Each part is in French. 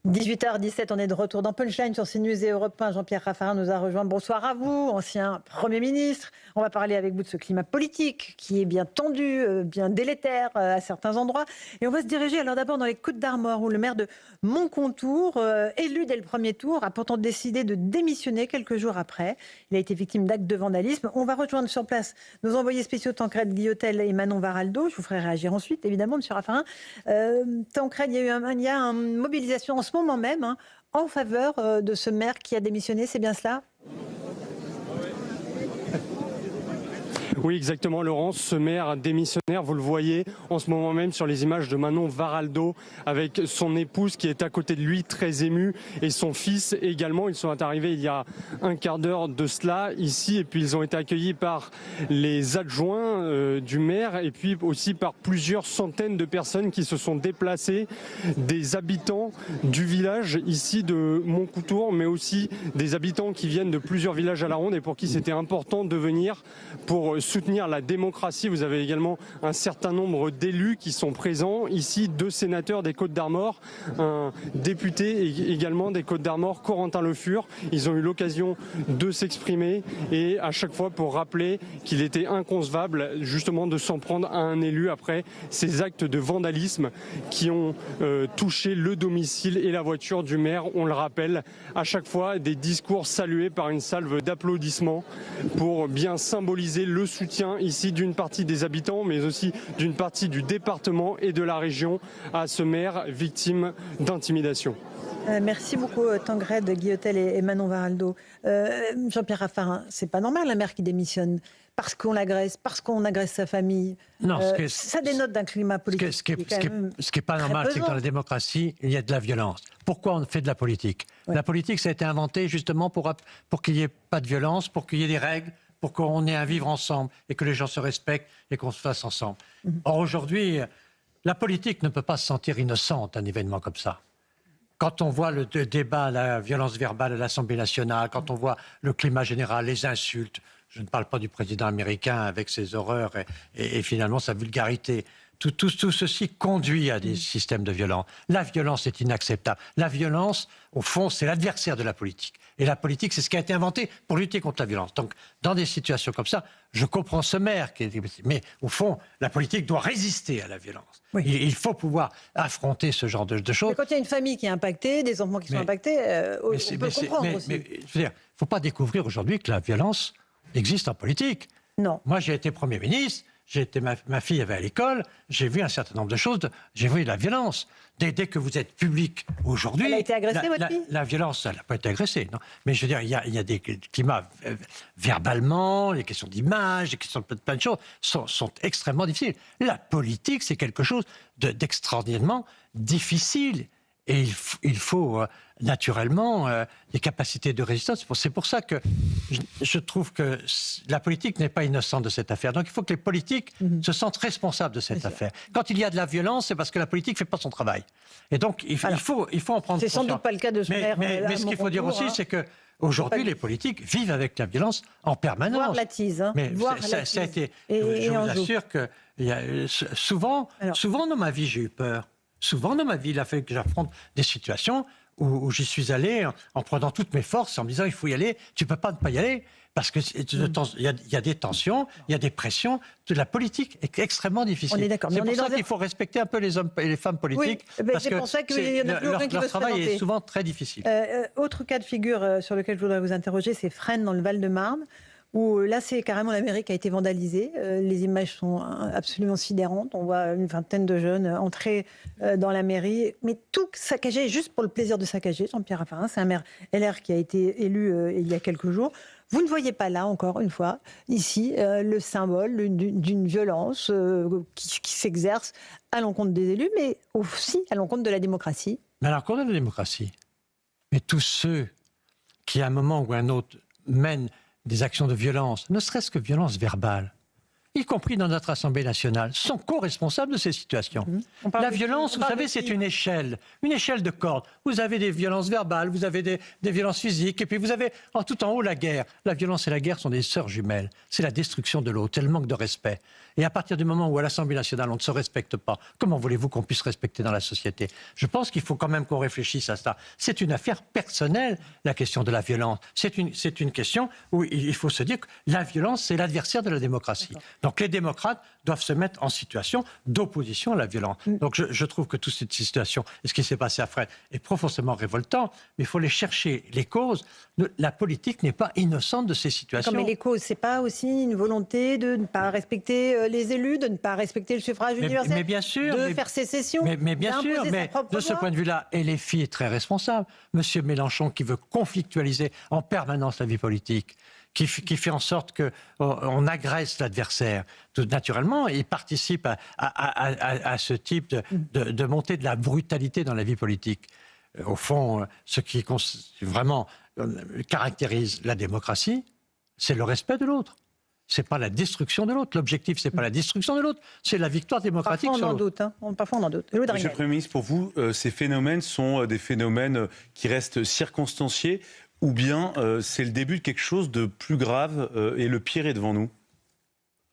18h17, on est de retour dans Punchline sur CNews et Europe 1. Jean-Pierre Raffarin nous a rejoint. Bonsoir à vous, ancien Premier ministre. On va parler avec vous de ce climat politique qui est bien tendu, bien délétère à certains endroits. Et on va se diriger alors d'abord dans les Côtes-d'Armor où le maire de Montcontour, élu dès le premier tour, a pourtant décidé de démissionner quelques jours après. Il a été victime d'actes de vandalisme. On va rejoindre sur place nos envoyés spéciaux Tancrède Guillotel et Manon Varaldo. Je vous ferai réagir ensuite, évidemment, monsieur Raffarin. Tancrède, il y a une mobilisation en ce moment même en faveur de ce maire qui a démissionné, c'est bien cela ? Oui, exactement, Laurence. Ce maire démissionnaire, vous le voyez en ce moment même sur les images de Manon Varaldo avec son épouse qui est à côté de lui, très émue, et son fils également. Ils sont arrivés il y a un quart d'heure de cela ici, et puis ils ont été accueillis par les adjoints du maire et puis aussi par plusieurs centaines de personnes qui se sont déplacées, des habitants du village ici de Montcontour, mais aussi des habitants qui viennent de plusieurs villages à la ronde et pour qui c'était important de venir pour soutenir la démocratie. Vous avez également un certain nombre d'élus qui sont présents ici, 2 sénateurs des Côtes-d'Armor, un député également des Côtes-d'Armor, Corentin Le Fur. Ils ont eu l'occasion de s'exprimer et à chaque fois pour rappeler qu'il était inconcevable justement de s'en prendre à un élu après ces actes de vandalisme qui ont touché le domicile et la voiture du maire. On le rappelle, à chaque fois des discours salués par une salve d'applaudissements pour bien symboliser le soutien ici d'une partie des habitants, mais aussi d'une partie du département et de la région à ce maire victime d'intimidation. Merci beaucoup Tancrède Guillotel et Manon Varaldo. Jean-Pierre Raffarin, c'est pas normal un maire qui démissionne parce qu'on l'agresse, parce qu'on agresse sa famille. Non, ça dénote d'un climat politique. Ce qui est pas normal, c'est que dans la démocratie, il y a de la violence. Pourquoi on fait de la politique ? La politique, ça a été inventé justement pour qu'il n'y ait pas de violence, pour qu'il y ait des règles, pour qu'on ait un vivre ensemble et que les gens se respectent et qu'on se fasse ensemble. Or, aujourd'hui, la politique ne peut pas se sentir innocente d'un événement comme ça. Quand on voit le débat, la violence verbale à l'Assemblée nationale, quand on voit le climat général, les insultes, je ne parle pas du président américain avec ses horreurs et finalement sa vulgarité, tout ceci conduit à des systèmes de violence. La violence est inacceptable. La violence, au fond, c'est l'adversaire de la politique. Et la politique, c'est ce qui a été inventé pour lutter contre la violence. Donc, dans des situations comme ça, je comprends ce maire, mais au fond, la politique doit résister à la violence. Oui. Il faut pouvoir affronter ce genre de choses. Mais quand il y a une famille qui est impactée, des enfants qui sont impactés, on peut comprendre aussi. Mais je veux dire, il ne faut pas découvrir aujourd'hui que la violence existe en politique. Non. Moi, j'ai été Premier ministre. Ma fille avait à l'école, j'ai vu un certain nombre de choses, j'ai vu la violence. Dès que vous êtes public aujourd'hui... Elle a été agressée, votre fille ? La violence, elle n'a pas été agressée, non. Mais je veux dire, il y a des climats verbalement, les questions d'image, les questions de plein de choses sont extrêmement difficiles. La politique, c'est quelque chose d'extraordinairement difficile. Et il faut naturellement des capacités de résistance. C'est pour ça que je trouve que la politique n'est pas innocente de cette affaire. Donc il faut que les politiques se sentent responsables de cette affaire. Quand il y a de la violence, c'est parce que la politique ne fait pas son travail. Et donc il faut en prendre conscience. C'est sans doute pas le cas de ce maire. Mais ce qu'il faut dire aussi, c'est que aujourd'hui, les politiques vivent avec la violence en permanence. Voir la tease. Ça a été, je vous assure que souvent dans ma vie, j'ai eu peur. Souvent dans ma vie, il a fallu que j'affronte des situations où j'y suis allé en prenant toutes mes forces, en me disant il faut y aller, tu ne peux pas ne pas y aller, parce qu'il y a des tensions, il y a des pressions. La politique est extrêmement difficile. On est d'accord. C'est pour ça qu'il faut respecter un peu les hommes et les femmes politiques, parce que leur travail est souvent très difficile. Autre cas de figure sur lequel je voudrais vous interroger, c'est Fresnes dans le Val-de-Marne, où là, c'est carrément la mairie qui a été vandalisée. Les images sont absolument sidérantes. On voit une vingtaine de jeunes entrer dans la mairie, mais tout saccagé juste pour le plaisir de saccager. Jean-Pierre Raffarin, c'est un maire LR qui a été élu il y a quelques jours. Vous ne voyez pas là, encore une fois, ici, le symbole d'une violence qui s'exerce à l'encontre des élus, mais aussi à l'encontre de la démocratie. Mais à l'encontre de la démocratie. Mais tous ceux qui, à un moment ou à un autre, mènent des actions de violence, ne serait-ce que violence verbale, y compris dans notre Assemblée nationale, sont co-responsables de ces situations. La violence, vous savez, c'est une échelle de cordes. Vous avez des violences verbales, vous avez des violences physiques, et puis vous avez tout en haut la guerre. La violence et la guerre sont des sœurs jumelles. C'est la destruction de l'autre, c'est le manque de respect. Et à partir du moment où à l'Assemblée nationale, on ne se respecte pas, comment voulez-vous qu'on puisse respecter dans la société? Je pense qu'il faut quand même qu'on réfléchisse à ça. C'est une affaire personnelle, la question de la violence. C'est une question où il faut se dire que la violence, c'est l'adversaire de la démocratie. Donc les démocrates doivent se mettre en situation d'opposition à la violence. Donc je trouve que toute cette situation, et ce qui s'est passé à Fresnes, est profondément révoltant, mais il faut les chercher, les causes. La politique n'est pas innocente de ces situations. Mais les causes, c'est pas aussi une volonté de ne pas respecter les élus, de ne pas respecter le suffrage universel, mais bien sûr, de faire sécession, mais bien sûr, mais de ce point de vue-là, LFI est très responsable. Monsieur Mélenchon qui veut conflictualiser en permanence la vie politique, qui fait en sorte qu'on agresse l'adversaire. Tout naturellement, il participe à ce type de montée de la brutalité dans la vie politique. Au fond, ce qui vraiment caractérise la démocratie, c'est le respect de l'autre. C'est pas la destruction de l'autre. L'objectif, c'est pas la destruction de l'autre, c'est la victoire démocratique sur l'autre. Parfois, on en doute. Monsieur le Premier ministre, pour vous, ces phénomènes sont des phénomènes qui restent circonstanciés ou bien c'est le début de quelque chose de plus grave et le pire est devant nous?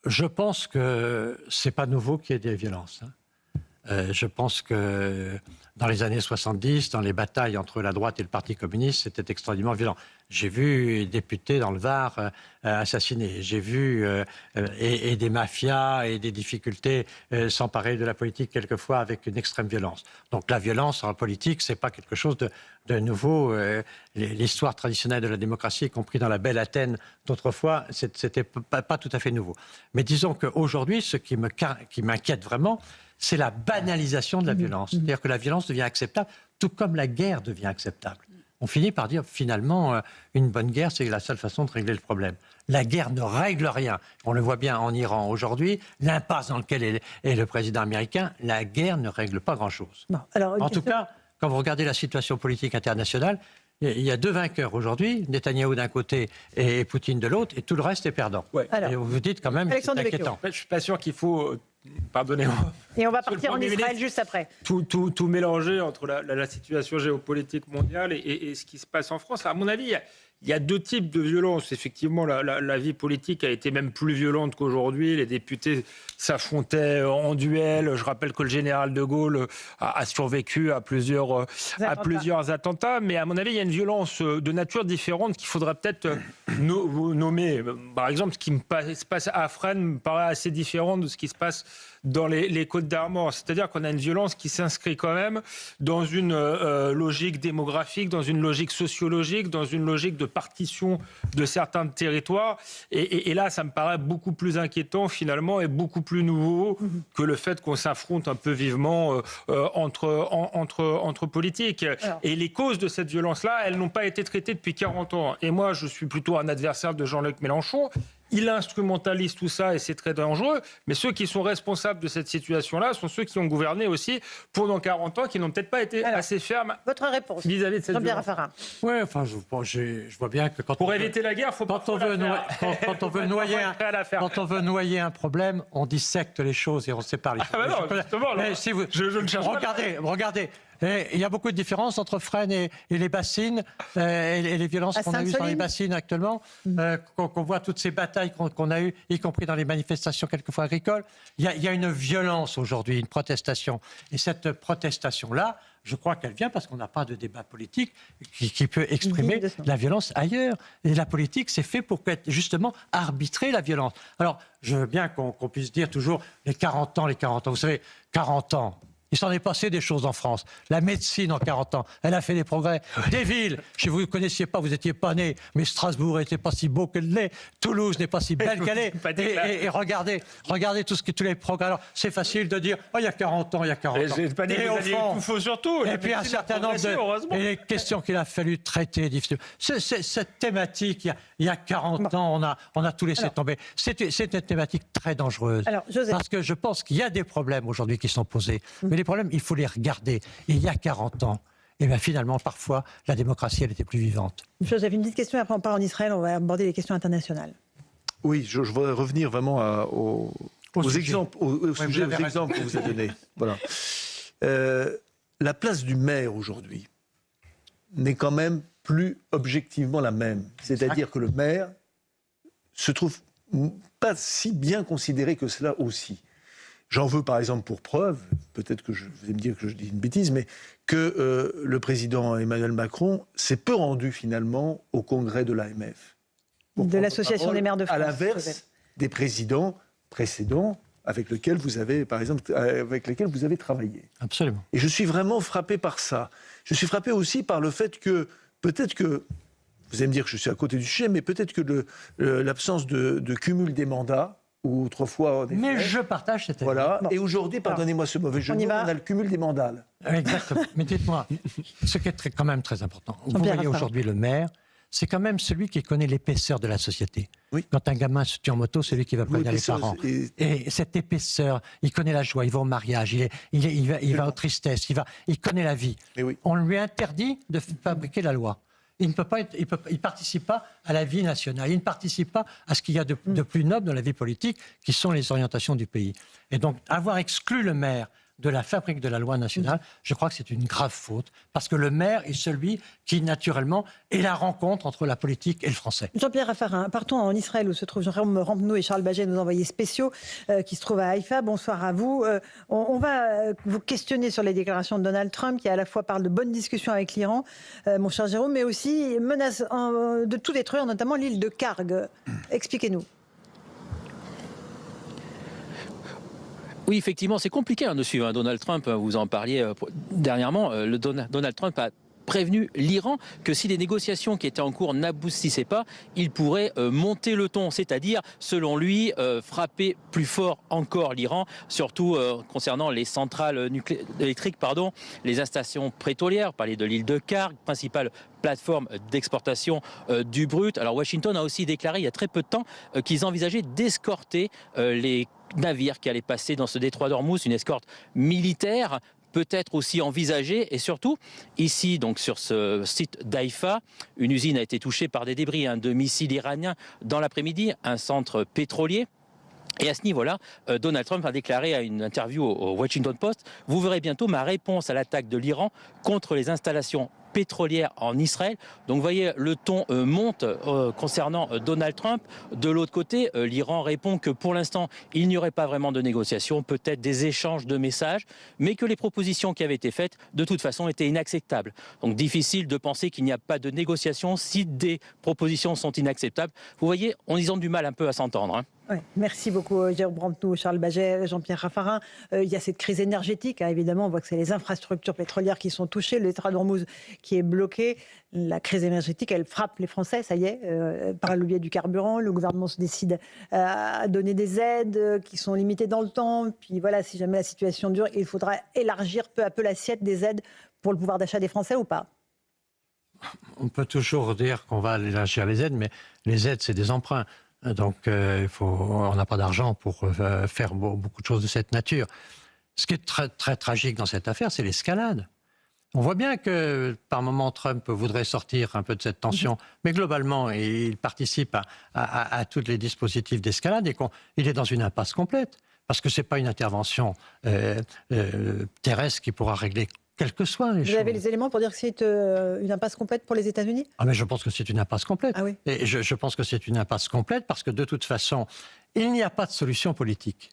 Je pense que c'est pas nouveau qu'il y ait des violences. Je pense que dans les années 70, dans les batailles entre la droite et le Parti communiste, c'était extrêmement violent. J'ai vu des députés dans le Var assassinés. J'ai vu et des mafias et des difficultés s'emparer de la politique quelquefois avec une extrême violence. Donc la violence en politique, c'est pas quelque chose de nouveau. L'histoire traditionnelle de la démocratie, y compris dans la belle Athènes d'autrefois, c'était pas tout à fait nouveau. Mais disons qu'aujourd'hui, ce qui m'inquiète vraiment, c'est la banalisation de la violence. C'est-à-dire que la violence devient acceptable, tout comme la guerre devient acceptable. On finit par dire, finalement, une bonne guerre, c'est la seule façon de régler le problème. La guerre ne règle rien. On le voit bien en Iran aujourd'hui, l'impasse dans laquelle est le président américain, la guerre ne règle pas grand-chose. En tout cas, quand vous regardez la situation politique internationale, il y a deux vainqueurs aujourd'hui, Netanyahou d'un côté et Poutine de l'autre, et tout le reste est perdant. Ouais. Et vous dites quand même que c'est inquiétant. Je ne suis pas sûr qu'il faut... Pardonnez-moi. Et on va partir en Israël juste après. Tout mélanger entre la situation géopolitique mondiale et ce qui se passe en France. À mon avis, il y a deux types de violences. Effectivement, la vie politique a été même plus violente qu'aujourd'hui. Les députés s'affrontaient en duel. Je rappelle que le général de Gaulle a survécu à plusieurs attentats. Mais à mon avis, il y a une violence de nature différente qu'il faudrait peut-être nommer. Par exemple, ce qui se passe à Fresnes me paraît assez différent de ce qui se passe dans les Côtes d'Armor. C'est-à-dire qu'on a une violence qui s'inscrit quand même dans une logique démographique, dans une logique sociologique, dans une logique de partition de certains territoires. Et là, ça me paraît beaucoup plus inquiétant finalement et beaucoup plus nouveau que le fait qu'on s'affronte un peu vivement entre politiques. Alors. Et les causes de cette violence-là, elles n'ont pas été traitées depuis 40 ans. Et moi, je suis plutôt un adversaire de Jean-Luc Mélenchon. Il instrumentalise tout ça et c'est très dangereux. Mais ceux qui sont responsables de cette situation-là sont ceux qui ont gouverné aussi pendant 40 ans, qui n'ont peut-être pas été assez fermes. Votre réponse vis-à-vis de cette Jean-Pierre violence. Raffarin. Oui, enfin, je vois bien que pour éviter la guerre, faut quand on veut noyer un problème, on dissecte les choses et on sépare les choses. Ah bah non, justement, là, si vous, je ne cherche regardez. Il y a beaucoup de différences entre Fresnes et les bassines et les violences qu'on a eues dans les bassines actuellement, qu'on voit toutes ces batailles qu'on a eues, y compris dans les manifestations quelquefois agricoles. Il y a une violence aujourd'hui, une protestation. Et cette protestation-là, je crois qu'elle vient parce qu'on n'a pas de débat politique qui peut exprimer la violence ailleurs. Et la politique, c'est fait pour justement arbitrer la violence. Alors, je veux bien qu'on puisse dire toujours les 40 ans. Vous savez, 40 ans. Il s'en est passé des choses en France. La médecine, en 40 ans, elle a fait des progrès. Des villes, si vous ne connaissiez pas, vous n'étiez pas né, mais Strasbourg n'était pas si beau qu'elle l'est. Toulouse n'est pas si belle qu'elle est. Et regardez tous les progrès. Alors, c'est facile de dire, il y a 40 ans, il y a 40 ans. Pas dit, et au fond, tout faux surtout. Et puis un certain nombre de les questions qu'il a fallu traiter difficilement. Cette thématique, il y a 40 ans, on a tout laissé tomber. C'est une thématique très dangereuse. Alors, parce que je pense qu'il y a des problèmes aujourd'hui qui sont posés. Mais les problèmes, il faut les regarder. Et il y a 40 ans, et bien finalement, parfois, la démocratie, elle était plus vivante. Joseph, une petite question, après on part en Israël, on va aborder les questions internationales. Oui, je voudrais revenir vraiment aux exemples, au sujet des exemples que vous avez donnés. Voilà. La place du maire aujourd'hui n'est quand même plus objectivement la même. C'est-à-dire que le maire se trouve pas si bien considéré que cela aussi. J'en veux par exemple pour preuve, peut-être que vous allez me dire que je dis une bêtise, mais que le président Emmanuel Macron s'est peu rendu finalement au congrès de l'AMF. De l'Association des maires de France. À l'inverse des présidents précédents avec lesquels vous avez, par exemple, travaillé. Absolument. Et je suis vraiment frappé par ça. Je suis frappé aussi par le fait que, peut-être que, vous allez me dire que je suis à côté du sujet, mais peut-être que l'absence de cumul des mandats, ou autrefois... Mais je partage cette idée. Voilà. Bon. Et aujourd'hui, pardonnez-moi ce mauvais jeu de mots, on a le cumul des mandats. Exactement. Mais dites-moi, ce qui est quand même très important, vous voyez aujourd'hui le maire, c'est quand même celui qui connaît l'épaisseur de la société. Oui. Quand un gamin se tue en moto, c'est lui qui va prévenir les parents. Et cette épaisseur, il connaît la joie, il va au mariage, il va aux tristesses, il connaît la vie. Oui. On lui interdit de fabriquer la loi. Il ne participe pas à la vie nationale. Il ne participe pas à ce qu'il y a de plus noble dans la vie politique, qui sont les orientations du pays. Et donc, avoir exclu le maire de la fabrique de la loi nationale, je crois que c'est une grave faute, parce que le maire est celui qui, naturellement, est la rencontre entre la politique et le français. Jean-Pierre Raffarin, partons en Israël, où se trouvent Jérôme Rampenou et Charles Baget, nos envoyés spéciaux, qui se trouvent à Haïfa. Bonsoir à vous. On va vous questionner sur les déclarations de Donald Trump, qui à la fois parle de bonnes discussions avec l'Iran, mon cher Jérôme, mais aussi menace de tout détruire, notamment l'île de Karg. Expliquez-nous. Oui, effectivement, c'est compliqué de suivre Donald Trump. Vous en parliez dernièrement. Donald Trump a prévenu l'Iran que si les négociations qui étaient en cours n'aboutissaient pas, il pourrait monter le ton, c'est-à-dire, selon lui, frapper plus fort encore l'Iran, surtout concernant les centrales électriques, les installations pétrolières, parler de l'île de Karg, principale plateforme d'exportation du brut. Alors Washington a aussi déclaré il y a très peu de temps qu'ils envisageaient d'escorter les navires qui allaient passer dans ce détroit d'Ormuz, une escorte militaire peut-être aussi envisagée. Et surtout, ici, donc sur ce site d'Haïfa, une usine a été touchée par des débris de missiles iraniens dans l'après-midi, un centre pétrolier. Et à ce niveau-là, Donald Trump a déclaré à une interview au Washington Post « Vous verrez bientôt ma réponse à l'attaque de l'Iran contre les installations pétrolière en Israël. » Donc vous voyez, le ton monte concernant Donald Trump. De l'autre côté, l'Iran répond que pour l'instant, il n'y aurait pas vraiment de négociations, peut-être des échanges de messages, mais que les propositions qui avaient été faites, de toute façon, étaient inacceptables. Donc difficile de penser qu'il n'y a pas de négociations si des propositions sont inacceptables. Vous voyez, ils ont du mal un peu à s'entendre. Ouais, merci beaucoup Jérôme Rampenou, Charles Baget, Jean-Pierre Raffarin. Il y a cette crise énergétique, évidemment, on voit que c'est les infrastructures pétrolières qui sont touchées, le détroit d'Ormuz qui est bloqué. La crise énergétique, elle frappe les Français, ça y est, par le biais du carburant. Le gouvernement se décide à donner des aides qui sont limitées dans le temps. Puis voilà, si jamais la situation dure, il faudra élargir peu à peu l'assiette des aides pour le pouvoir d'achat des Français ou pas? On peut toujours dire qu'on va élargir les aides, mais les aides, c'est des emprunts. Donc, on n'a pas d'argent pour faire beaucoup de choses de cette nature. Ce qui est très, très tragique dans cette affaire, c'est l'escalade. On voit bien que, par moment, Trump voudrait sortir un peu de cette tension, mais globalement, il participe à tous les dispositifs d'escalade et qu'il est dans une impasse complète. Parce que ce n'est pas une intervention terrestre qui pourra régler quelles que soient les choses. Vous avez les éléments pour dire que c'est une impasse complète pour les États-Unis? Ah, mais je pense que c'est une impasse complète. Ah oui. Et je pense que c'est une impasse complète parce que de toute façon, il n'y a pas de solution politique.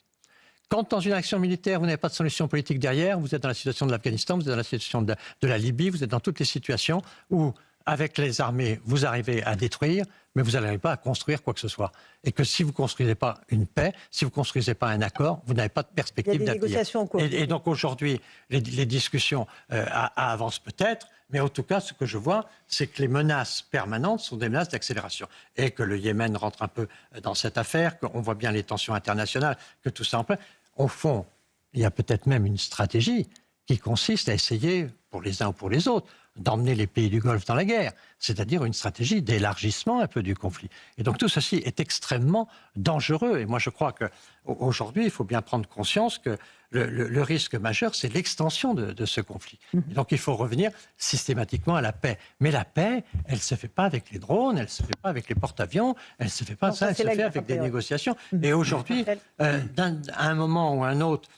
Quand dans une action militaire, vous n'avez pas de solution politique derrière, vous êtes dans la situation de l'Afghanistan, vous êtes dans la situation de la Libye, vous êtes dans toutes les situations où, avec les armées, vous arrivez à détruire, mais vous n'arrivez pas à construire quoi que ce soit. Et que si vous ne construisez pas une paix, si vous ne construisez pas un accord, vous n'avez pas de perspective d'avenir. Il y a des négociations en cours. Et donc aujourd'hui, les discussions avancent peut-être, mais en tout cas, ce que je vois, c'est que les menaces permanentes sont des menaces d'accélération. Et que le Yémen rentre un peu dans cette affaire, qu'on voit bien les tensions internationales, que tout ça en plein. Au fond, il y a peut-être même une stratégie qui consiste à essayer, pour les uns ou pour les autres, d'emmener les pays du Golfe dans la guerre, c'est-à-dire une stratégie d'élargissement un peu du conflit. Et donc tout ceci est extrêmement dangereux. Et moi je crois qu'aujourd'hui, il faut bien prendre conscience que le risque majeur, c'est l'extension de ce conflit. Et donc il faut revenir systématiquement à la paix. Mais la paix, elle ne se fait pas avec les drones, elle ne se fait pas avec les porte-avions, elle ne se fait pas non, elle se fait avec des négociations. Et aujourd'hui, à un moment ou un autre,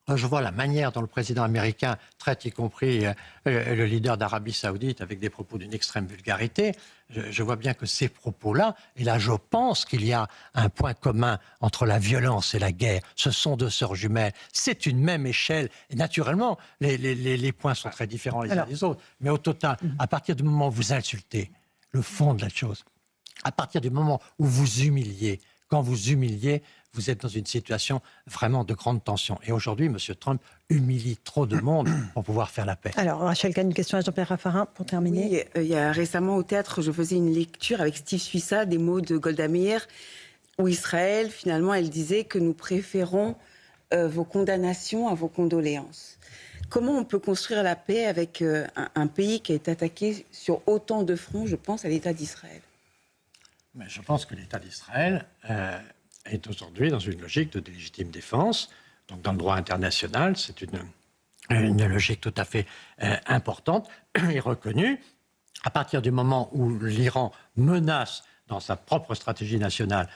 je vois la manière dont le président américain traite, y compris le leader d'Arabie Saoudite, avec des propos d'une extrême vulgarité. Je vois bien que ces propos-là, et là je pense qu'il y a un point commun entre la violence et la guerre. Ce sont deux sœurs jumelles, c'est une même échelle. Et naturellement, les points sont très différents les uns des autres. Mais au total, à partir du moment où vous insultez le fond de la chose, à partir du moment où vous humiliez, quand vous humiliez, vous êtes dans une situation vraiment de grande tension. Et aujourd'hui, M. Trump humilie trop de monde pour pouvoir faire la paix. Alors, Rachel Kahn, une question à Jean-Pierre Raffarin pour terminer. Oui, il y a récemment au théâtre, je faisais une lecture avec Steve Suissa des mots de Golda Meir, où Israël, finalement, elle disait que nous préférons vos condamnations à vos condoléances. Comment on peut construire la paix avec un pays qui est attaqué sur autant de fronts, je pense à l'État d'Israël? Mais je pense que l'État d'Israël est aujourd'hui dans une logique de légitime défense. Donc dans le droit international, c'est une logique tout à fait importante et reconnue. À partir du moment où l'Iran menace dans sa propre stratégie nationale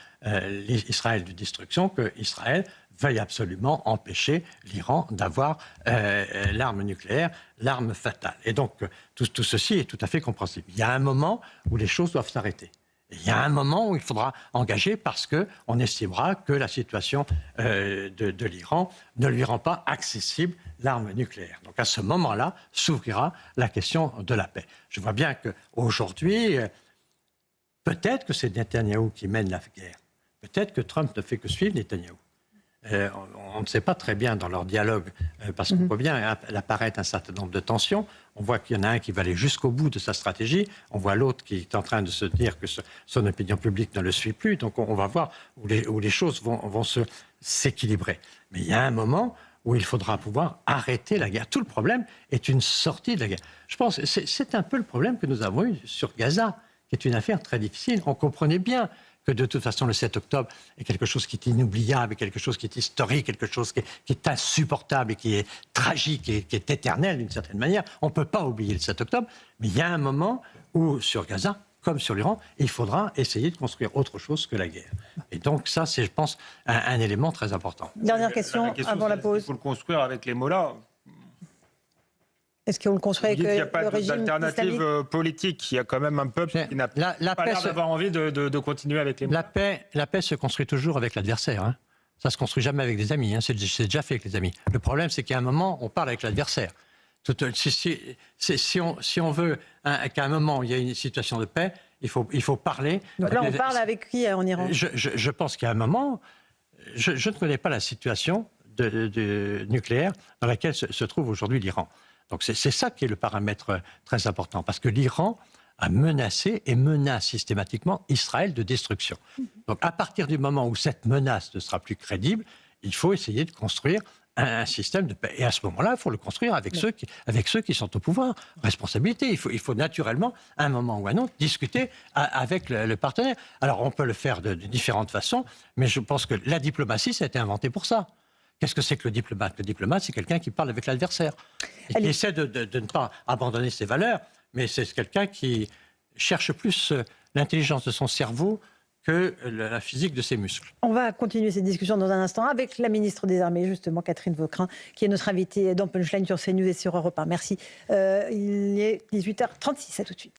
Israël de destruction, que Israël veuille absolument empêcher l'Iran d'avoir l'arme nucléaire, l'arme fatale. Et donc tout ceci est tout à fait compréhensible. Il y a un moment où les choses doivent s'arrêter. Il y a un moment où il faudra engager parce qu'on estimera que la situation de l'Iran ne lui rend pas accessible l'arme nucléaire. Donc à ce moment-là, s'ouvrira la question de la paix. Je vois bien qu'aujourd'hui, peut-être que c'est Netanyahou qui mène la guerre. Peut-être que Trump ne fait que suivre Netanyahou. On ne sait pas très bien dans leur dialogue, parce qu'on voit bien apparaître un certain nombre de tensions. On voit qu'il y en a un qui va aller jusqu'au bout de sa stratégie. On voit l'autre qui est en train de se dire que son opinion publique ne le suit plus. Donc on va voir où les choses vont s'équilibrer. Mais il y a un moment où il faudra pouvoir arrêter la guerre. Tout le problème est une sortie de la guerre. Je pense que c'est un peu le problème que nous avons eu sur Gaza, qui est une affaire très difficile. On comprenait bien que de toute façon, le 7 octobre est quelque chose qui est inoubliable, quelque chose qui est historique, quelque chose qui est insupportable et qui est tragique et qui est éternel d'une certaine manière. On ne peut pas oublier le 7 octobre, mais il y a un moment où, sur Gaza, comme sur l'Iran, il faudra essayer de construire autre chose que la guerre. Et donc ça, c'est, je pense, un élément très important. Dernière question avant la pause. Il faut le construire avec les mots-là. Est-ce qu'on le construit avec il n'y a le pas régime d'alternative islamique politique. Il y a quand même un peuple qui n'a pas l'air d'avoir envie de continuer avec les mots. La paix se construit toujours avec l'adversaire. Hein. Ça ne se construit jamais avec des amis. Hein. C'est déjà fait avec les amis. Le problème, c'est qu'à un moment, on parle avec l'adversaire. Si on veut qu'à un moment, il y ait une situation de paix, il faut parler. Donc là, on parle avec qui en Iran? Je pense qu'à un moment, je ne connais pas la situation de nucléaire dans laquelle se trouve aujourd'hui l'Iran. Donc c'est ça qui est le paramètre très important, parce que l'Iran a menacé et menace systématiquement Israël de destruction. Donc à partir du moment où cette menace ne sera plus crédible, il faut essayer de construire un système de paix. Et à ce moment-là, il faut le construire avec ceux qui sont au pouvoir. Responsabilité. Il faut naturellement, à un moment ou à un autre, discuter avec le partenaire. Alors on peut le faire de différentes façons, mais je pense que la diplomatie, ça a été inventé pour ça. Qu'est-ce que c'est que le diplomate? Le diplomate, c'est quelqu'un qui parle avec l'adversaire. Et qui essaie de ne pas abandonner ses valeurs, mais c'est quelqu'un qui cherche plus l'intelligence de son cerveau que la physique de ses muscles. On va continuer cette discussion dans un instant avec la ministre des Armées, justement, Catherine Vautrin, qui est notre invitée dans Punchline sur CNews et sur Europe 1. Merci. Il est 18h36, à tout de suite.